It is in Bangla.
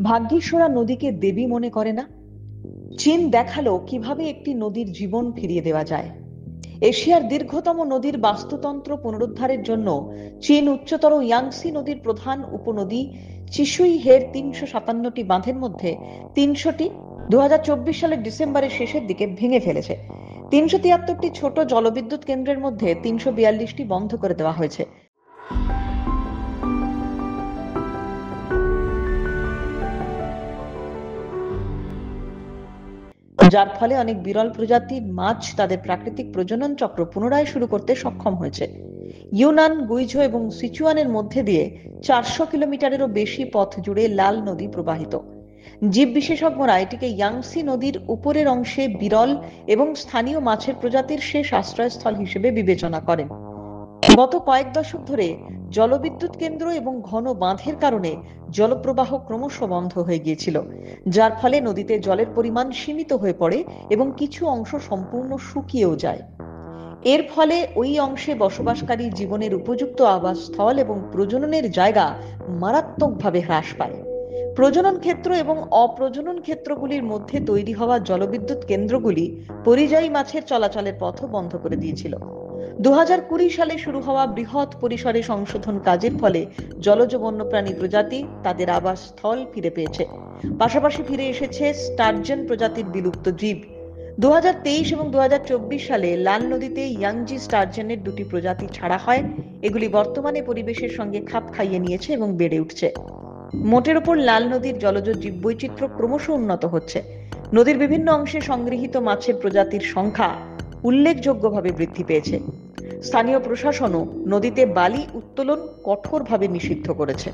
ভাগ্যেশ্বরা নদীকে দেবী মনে করে না। চীন দেখালো কিভাবে একটি নদীর জীবন ফিরিয়ে দেওয়া যায়। এশিয়ার দীর্ঘতম নদীর বাস্তুতন্ত্র পুনরুদ্ধারের জন্য চীন উচ্চতর ইয়াংসি নদীর প্রধান উপনদী চিশুই হের ৩৫৭টি বাঁধের মধ্যে ৩০০টি ২০২৪ সালের ডিসেম্বরের শেষের দিকে ভেঙে ফেলেছে। ৩৭৩টি ছোট জলবিদ্যুৎ কেন্দ্রের মধ্যে ৩৪২টি বন্ধ করে দেওয়া হয়েছে। যার ফলে অনেক বিরল প্রজাতির মাছ তাদের প্রাকৃতিক প্রজনন চক্র পুনরায় শুরু করতে সক্ষম হয়েছে। ইউনান, গুইঝো এবং সিচুয়ানের মধ্যে দিয়ে ৪০০ কিলোমিটারেরও বেশি পথ জুড়ে লাল নদী প্রবাহিত। জীব বিশেষজ্ঞরা এটিকে ইয়াংসি নদীর উপরের অংশে বিরল এবং স্থানীয় মাছের প্রজাতির শেষ আশ্রয়স্থল হিসেবে বিবেচনা করেন। গত কয়েক দশক ধরে জলবিদ্যুৎ কেন্দ্র এবং ঘন বাঁধের কারণে জলপ্রবাহ ক্রমশ বন্ধ হয়ে গিয়েছিল, যার ফলে নদীতে জলের পরিমাণ সীমিত হয়ে পড়ে এবং কিছু অংশ সম্পূর্ণ শুকিয়েও যায়। এর ফলে ওই অংশে বসবাসকারী জীবনের উপযুক্ত আবাসস্থল এবং প্রজননের জায়গা মারাত্মকভাবে হ্রাস পায়। প্রজনন ক্ষেত্র এবং অপ্রজনন ক্ষেত্রগুলির মধ্যে তৈরি হওয়া জলবিদ্যুৎ কেন্দ্রগুলি পরিযায়ী মাছের চলাচলের পথও বন্ধ করে দিয়েছিল। ২০২০ সালে শুরু হওয়া বৃহৎ পরিসরে সংশোধন কাজের ফলে জলজ বন্যপ্রাণী প্রজাতি তাদের আবাসস্থল ফিরে পেয়েছে। পাশাপাশি ফিরে এসেছে স্টারজন প্রজাতির বিলুপ্ত জীব। ২০২৩ এবং ২০২৪ সালে লাল নদীতে ইয়াংজি স্টারজনের ২টি প্রজাতি ছাড়া হয়। এগুলি বর্তমানে পরিবেশের সঙ্গে খাপ খাইয়ে নিয়েছে এবং বেড়ে উঠছে। মোটের উপর লাল নদীর জলজ জীববৈচিত্র্য ক্রমশ উন্নত হচ্ছে। নদীর বিভিন্ন অংশে সংগৃহীত মাছের প্রজাতির সংখ্যা উল্লেখযোগ্যভাবে বৃদ্ধি পেয়েছে। স্থানীয় প্রশাসনও নদীতে বালি উত্তোলন কঠোরভাবে নিষিদ্ধ করেছে।